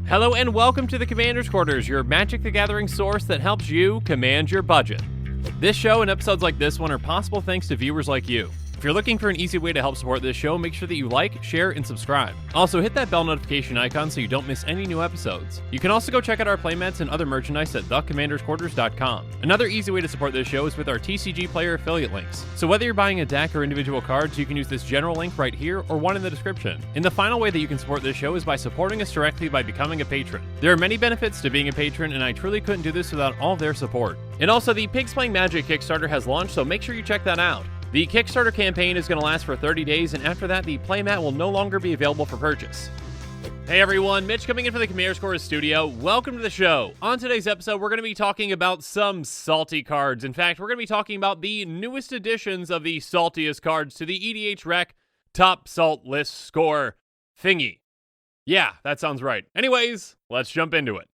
Hello and welcome to the Commander's Quarters, your Magic the Gathering source that helps you command your budget. This show and episodes like this one are possible thanks to viewers like you. If you're looking for an easy way to help support this show, make sure that you like, share, and subscribe. Also, hit that bell notification icon so you don't miss any new episodes. You can also go check out our playmats and other merchandise at thecommandersquarters.com. Another easy way to support this show is with our TCG player affiliate links. So whether you're buying a deck or individual cards, you can use this general link right here or one in the description. And the final way that you can support this show is by supporting us directly by becoming a patron. There are many benefits to being a patron, and I truly couldn't do this without all their support. And also, the Pigs Playing Magic Kickstarter has launched, so make sure you check that out. The Kickstarter campaign is going to last for 30 days, and after that, the playmat will no longer be available for purchase. Hey everyone, Mitch coming in from the Commander's Quarters studio. Welcome to the show. On today's episode, we're going to be talking about some salty cards. In fact, we're going to be talking about the newest additions of the saltiest cards to the EDHREC top salt list score thingy. Yeah, that sounds right. Anyways, let's jump into it.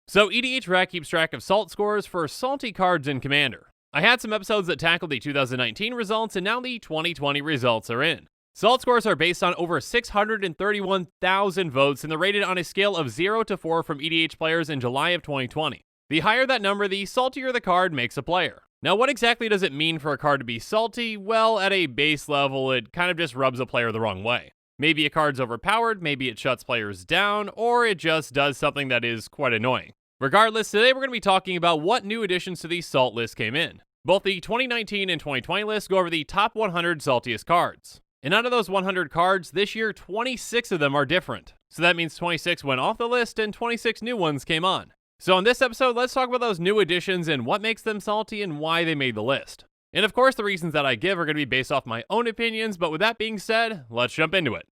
So EDHREC keeps track of salt scores for salty cards in Commander. I had some episodes that tackled the 2019 results, and now the 2020 results are in. Salt scores are based on over 631,000 votes, and they're rated on a scale of 0 to 4 from EDH players in July of 2020. The higher that number, the saltier the card makes a player. Now, what exactly does it mean for a card to be salty? Well, at a base level, it kind of just rubs a player the wrong way. Maybe a card's overpowered, maybe it shuts players down, or it just does something that is quite annoying. Regardless, today we're going to be talking about what new additions to the salt list came in. Both the 2019 and 2020 lists go over the top 100 saltiest cards. And out of those 100 cards, this year 26 of them are different. So that means 26 went off the list and 26 new ones came on. So in this episode, let's talk about those new additions and what makes them salty and why they made the list. And of course, the reasons that I give are going to be based off my own opinions, but with that being said, let's jump into it.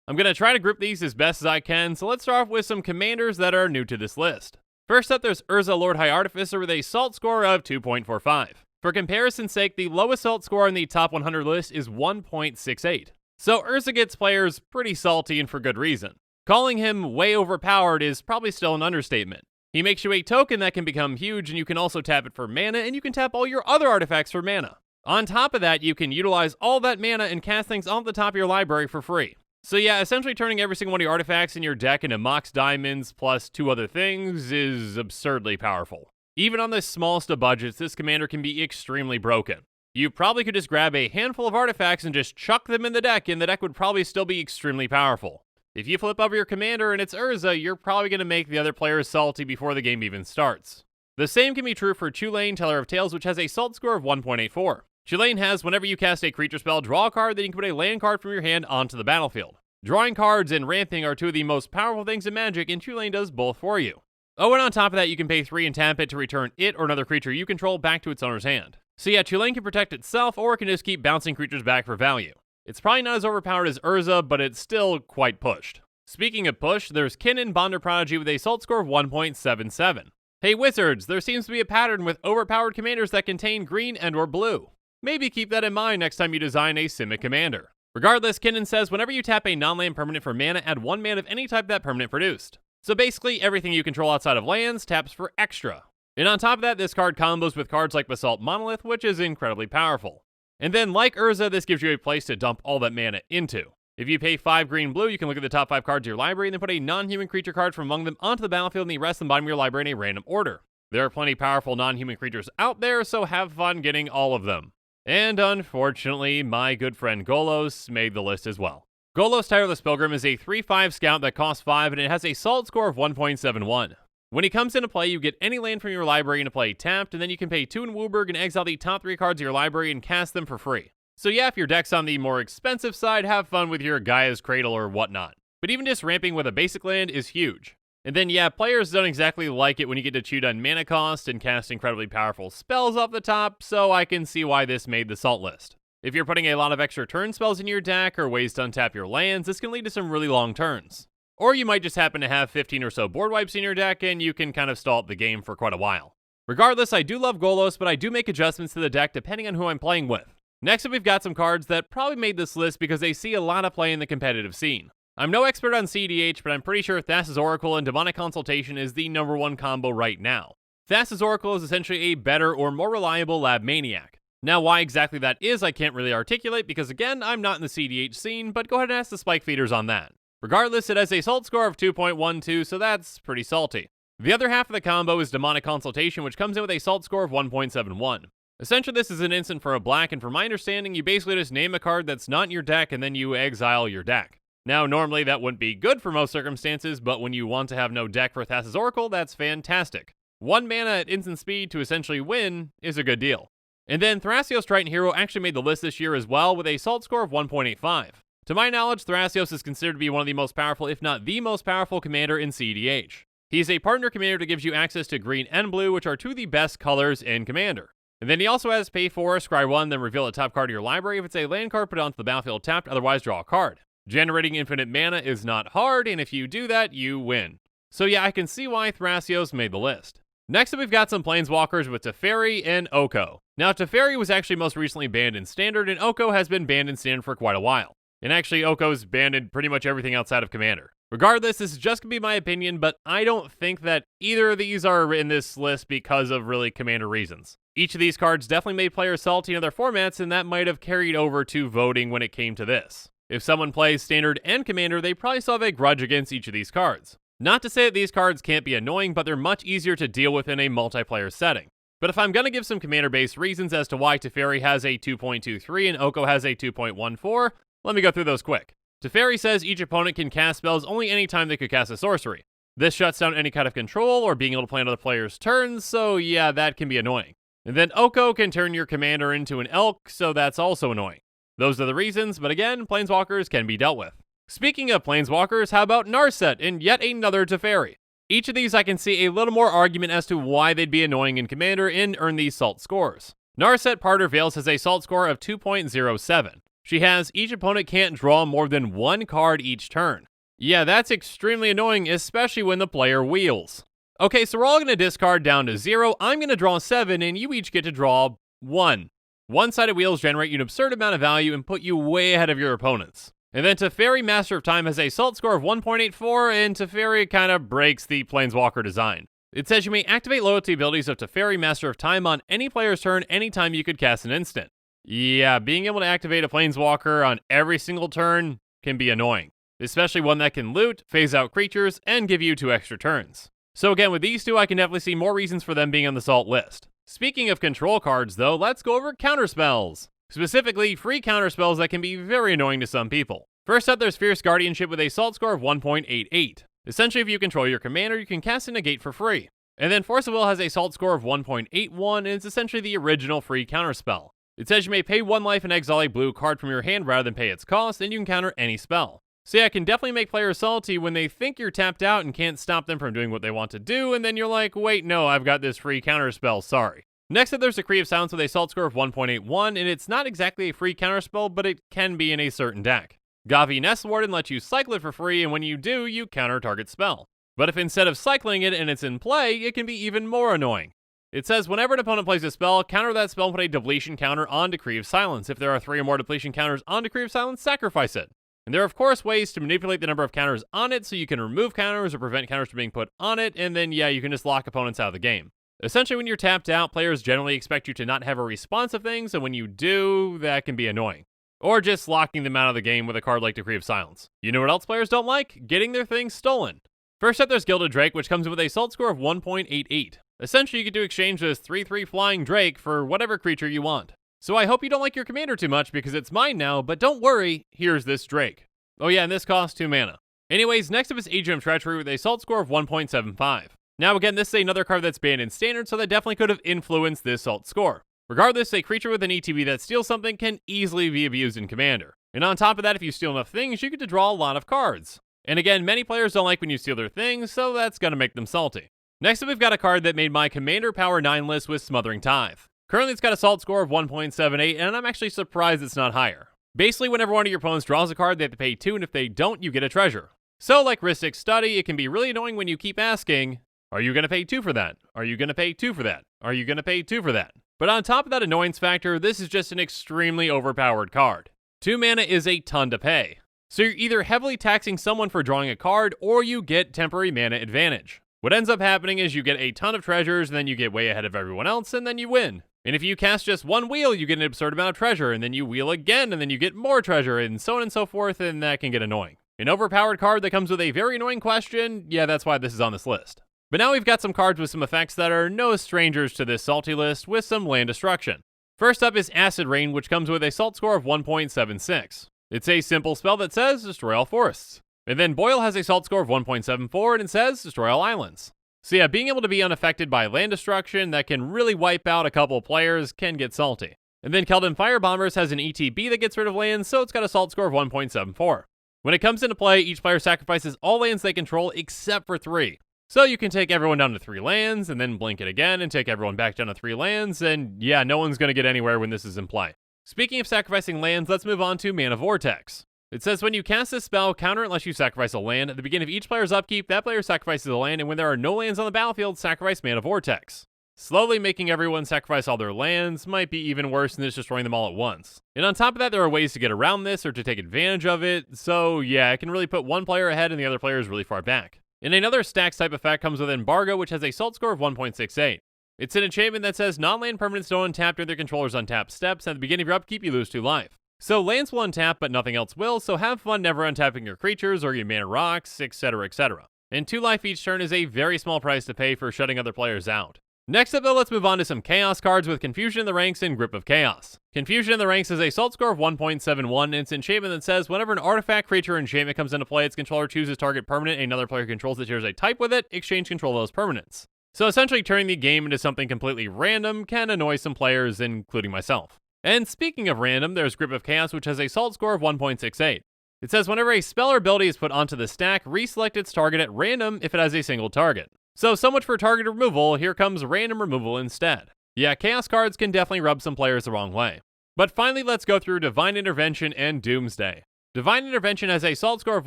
I'm going to try to group these as best as I can, so let's start off with some commanders that are new to this list. First up, there's Urza Lord High Artificer with a salt score of 2.45. For comparison's sake, the lowest salt score on the top 100 list is 1.68. So Urza gets players pretty salty, and for good reason. Calling him way overpowered is probably still an understatement. He makes you a token that can become huge, and you can also tap it for mana, and you can tap all your other artifacts for mana. On top of that, you can utilize all that mana and cast things off the top of your library for free. So yeah, essentially turning every single one of your artifacts in your deck into Mox Diamonds plus 2 other things is absurdly powerful. Even on the smallest of budgets, this commander can be extremely broken. You probably could just grab a handful of artifacts and just chuck them in the deck, and the deck would probably still be extremely powerful. If you flip over your commander and it's Urza, you're probably going to make the other players salty before the game even starts. The same can be true for Tulane, Teller of Tales, which has a salt score of 1.84. Tulane has, whenever you cast a creature spell, draw a card, then you can put a land card from your hand onto the battlefield. Drawing cards and ramping are two of the most powerful things in Magic, and Tulane does both for you. Oh, and on top of that, you can pay 3 and tap it to return it or another creature you control back to its owner's hand. So yeah, Tulane can protect itself, or it can just keep bouncing creatures back for value. It's probably not as overpowered as Urza, but it's still quite pushed. Speaking of push, there's Kinnan Bonder Prodigy with a salt score of 1.77. Hey Wizards, there seems to be a pattern with overpowered commanders that contain green and or blue. Maybe keep that in mind next time you design a Simic commander. Regardless, Kinnan says whenever you tap a non-land permanent for mana, add 1 mana of any type that permanent produced. So basically, everything you control outside of lands taps for extra. And on top of that, this card combos with cards like Basalt Monolith, which is incredibly powerful. And then, like Urza, this gives you a place to dump all that mana into. If you pay 5 green blue, you can look at the top 5 cards of your library and then put a non-human creature card from among them onto the battlefield and the rest of the bottom of your library in a random order. There are plenty of powerful non-human creatures out there, so have fun getting all of them. And unfortunately, my good friend Golos made the list as well. Golos Tireless Pilgrim is a 3/5 scout that costs 5 and it has a salt score of 1.71. When he comes into play, you get any land from your library into play tapped, and then you can pay 2 in Wooburg and exile the top 3 cards of your library and cast them for free. So yeah, if your deck's on the more expensive side, have fun with your Gaia's Cradle or whatnot. But even just ramping with a basic land is huge. And then yeah, players don't exactly like it when you get to chew down mana cost and cast incredibly powerful spells off the top, so I can see why this made the salt list. If you're putting a lot of extra turn spells in your deck or ways to untap your lands, this can lead to some really long turns. Or you might just happen to have 15 or so board wipes in your deck and you can kind of stall up the game for quite a while. Regardless, I do love Golos, but I do make adjustments to the deck depending on who I'm playing with. Next up, we've got some cards that probably made this list because they see a lot of play in the competitive scene. I'm no expert on CEDH, but I'm pretty sure Thassa's Oracle and Demonic Consultation is the #1 combo right now. Thassa's Oracle is essentially a better or more reliable Lab Maniac. Now, why exactly that is, I can't really articulate because, again, I'm not in the CDH scene, but go ahead and ask the spike feeders on that. Regardless, it has a salt score of 2.12, so that's pretty salty. The other half of the combo is Demonic Consultation, which comes in with a salt score of 1.71. Essentially, this is an instant for a black, and from my understanding, you basically just name a card that's not in your deck, and then you exile your deck. Now, normally that wouldn't be good for most circumstances, but when you want to have no deck for Thassa's Oracle, that's fantastic. 1 mana at instant speed to essentially win is a good deal. And then Thrasios Triton Hero actually made the list this year as well with a salt score of 1.85. To my knowledge, Thrasios is considered to be one of the most powerful, if not the most powerful commander in CEDH. He's a partner commander that gives you access to green and blue, which are two of the best colors in Commander. And then he also has pay 4, scry 1, then reveal a top card of your library. If it's a land card, put it onto the battlefield tapped, otherwise draw a card. Generating infinite mana is not hard, and if you do that, you win. So yeah, I can see why Thrasios made the list. Next up, we've got some Planeswalkers with Teferi and Oko. Now, Teferi was actually most recently banned in Standard, and Oko has been banned in Standard for quite a while. And actually, Oko's banned in pretty much everything outside of Commander. Regardless, this is just going to be my opinion, but I don't think that either of these are in this list because of really Commander reasons. Each of these cards definitely made players salty in other formats, and that might have carried over to voting when it came to this. If someone plays Standard and Commander, they probably still have a grudge against each of these cards. Not to say that these cards can't be annoying, but they're much easier to deal with in a multiplayer setting. But if I'm going to give some Commander-based reasons as to why Teferi has a 2.23 and Oko has a 2.14, let me go through those quick. Teferi says each opponent can cast spells only any time they could cast a sorcery. This shuts down any kind of control or being able to play on other players' turns, so yeah, that can be annoying. And then Oko can turn your commander into an elk, so that's also annoying. Those are the reasons, but again, Planeswalkers can be dealt with. Speaking of Planeswalkers, how about Narset and yet another Teferi? Each of these I can see a little more argument as to why they'd be annoying in Commander and earn these salt scores. Narset Parter Veils has a salt score of 2.07. She has each opponent can't draw more than 1 card each turn. Yeah, that's extremely annoying, especially when the player wheels. Okay, so we're all going to discard down to 0, I'm going to draw 7, and you each get to draw 1. One-sided wheels generate you an absurd amount of value and put you way ahead of your opponents. And then Teferi Master of Time has a salt score of 1.84, and Teferi kind of breaks the Planeswalker design. It says you may activate loyalty abilities of Teferi Master of Time on any player's turn anytime you could cast an instant. Yeah, being able to activate a Planeswalker on every single turn can be annoying, especially one that can loot, phase out creatures, and give you 2 extra turns. So again, with these two, I can definitely see more reasons for them being on the salt list. Speaking of control cards, though, let's go over counterspells. Specifically, free counterspells that can be very annoying to some people. First up, there's Fierce Guardianship with a salt score of 1.88. Essentially, if you control your commander, you can cast a negate for free. And then Force of Will has a salt score of 1.81, and it's essentially the original free counterspell. It says you may pay 1 life and exile a blue card from your hand rather than pay its cost, and you can counter any spell. So yeah, it can definitely make players salty when they think you're tapped out and can't stop them from doing what they want to do, and then you're like, wait, no, I've got this free counterspell, sorry. Next up, there's Decree of Silence with a salt score of 1.81, and it's not exactly a free counterspell, but it can be in a certain deck. Gavi Nest Warden lets you cycle it for free, and when you do, you counter target spell. But if instead of cycling it and it's in play, it can be even more annoying. It says whenever an opponent plays a spell, counter that spell and put a depletion counter on Decree of Silence. If there are 3 or more depletion counters on Decree of Silence, sacrifice it. And there are of course ways to manipulate the number of counters on it, so you can remove counters or prevent counters from being put on it, and then yeah, you can just lock opponents out of the game. Essentially, when you're tapped out, players generally expect you to not have a response of things, and when you do, that can be annoying. Or just locking them out of the game with a card like Decree of Silence. You know what else players don't like? Getting their things stolen. First up, there's Gilded Drake, which comes with a salt score of 1.88. Essentially, you get to exchange this 3/3 flying Drake for whatever creature you want. So I hope you don't like your commander too much because it's mine now, but don't worry, here's this Drake. Oh yeah, and this costs 2 mana. Anyways, next up is Agent of Treachery with a salt score of 1.75. Now again, this is another card that's banned in Standard, so that definitely could have influenced this salt score. Regardless, a creature with an ETB that steals something can easily be abused in Commander. And on top of that, if you steal enough things, you get to draw a lot of cards. And again, many players don't like when you steal their things, so that's gonna make them salty. Next up, we've got a card that made my Commander Power 9 list with Smothering Tithe. Currently, it's got a salt score of 1.78, and I'm actually surprised it's not higher. Basically, whenever one of your opponents draws a card, they have to pay 2, and if they don't, you get a treasure. So, like Rhystic Study, it can be really annoying when you keep asking, are you going to pay 2 for that? Are you going to pay 2 for that? Are you going to pay 2 for that? But on top of that annoyance factor, this is just an extremely overpowered card. 2 mana is a ton to pay. So you're either heavily taxing someone for drawing a card, or you get temporary mana advantage. What ends up happening is you get a ton of treasures, and then you get way ahead of everyone else, and then you win. And if you cast just one wheel, you get an absurd amount of treasure, and then you wheel again, and then you get more treasure, and so on and so forth, and that can get annoying. An overpowered card that comes with a very annoying question, yeah, that's why this is on this list. But now we've got some cards with some effects that are no strangers to this salty list with some land destruction. First up is Acid Rain, which comes with a salt score of 1.76. It's a simple spell that says destroy all forests. And then Boil has a salt score of 1.74 and it says destroy all islands. So yeah, being able to be unaffected by land destruction that can really wipe out a couple players can get salty. And then Keldon Firebombers has an ETB that gets rid of lands, so it's got a salt score of 1.74. When it comes into play, each player sacrifices all lands they control except for 3. So you can take everyone down to 3 lands, and then blink it again and take everyone back down to 3 lands, and yeah, no one's going to get anywhere when this is in play. Speaking of sacrificing lands, let's move on to Mana Vortex. It says when you cast this spell, counter unless you sacrifice a land. At the beginning of each player's upkeep, that player sacrifices a land, and when there are no lands on the battlefield, sacrifice Mana Vortex. Slowly making everyone sacrifice all their lands might be even worse than just destroying them all at once. And on top of that, there are ways to get around this or to take advantage of it, so yeah, it can really put one player ahead and the other player is really far back. And another stacks type effect comes with Embargo, which has a salt score of 1.68. It's an enchantment that says non-land permanents don't untap during their controller's untapped steps, and at the beginning of your upkeep, you lose 2 life. So lands will untap, but nothing else will, so have fun never untapping your creatures or your mana rocks, etc, etc. And 2 life each turn is a very small price to pay for shutting other players out. Next up though, let's move on to some Chaos cards with Confusion in the Ranks and Grip of Chaos. Confusion in the Ranks is a salt score of 1.71, and it's an enchantment that says whenever an artifact, creature, or enchantment comes into play, its controller chooses target permanent, and another player controls it shares a type with it, exchange control of those permanents. So essentially turning the game into something completely random can annoy some players, including myself. And speaking of random, there's Grip of Chaos, which has a salt score of 1.68. It says whenever a spell or ability is put onto the stack, reselect its target at random if it has a single target. So much for target removal, here comes random removal instead. Yeah, Chaos cards can definitely rub some players the wrong way. But finally, let's go through Divine Intervention and Doomsday. Divine Intervention has a salt score of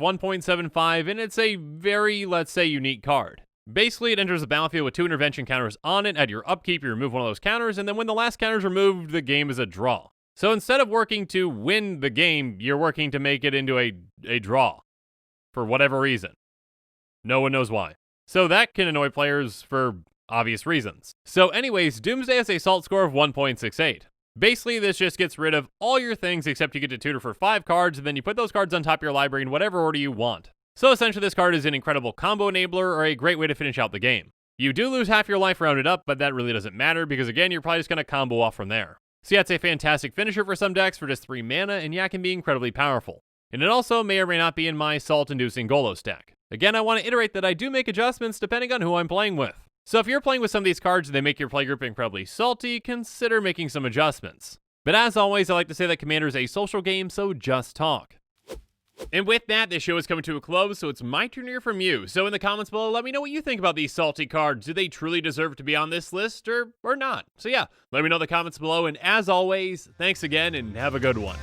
1.75, and it's a very, let's say, unique card. Basically, it enters the battlefield with 2 intervention counters on it. At your upkeep, you remove one of those counters, and then when the last counter is removed, the game is a draw. So instead of working to win the game, you're working to make it into a draw. For whatever reason. No one knows why. So that can annoy players for obvious reasons. So anyways, Doomsday has a salt score of 1.68. Basically, this just gets rid of all your things except you get to tutor for 5 cards, and then you put those cards on top of your library in whatever order you want. So essentially, this card is an incredible combo enabler or a great way to finish out the game. You do lose half your life rounded up, but that really doesn't matter because again, you're probably just going to combo off from there. So yeah, it's a fantastic finisher for some decks for just 3 mana, and yeah, it can be incredibly powerful. And it also may or may not be in my salt-inducing Golos deck. Again, I want to iterate that I do make adjustments depending on who I'm playing with. So if you're playing with some of these cards and they make your playgroup incredibly salty, consider making some adjustments. But as always, I like to say that Commander is a social game, so just talk. And with that, this show is coming to a close, so it's my turn to hear from you. So in the comments below, let me know what you think about these salty cards. Do they truly deserve to be on this list or not? So yeah, let me know in the comments below, and as always, thanks again and have a good one.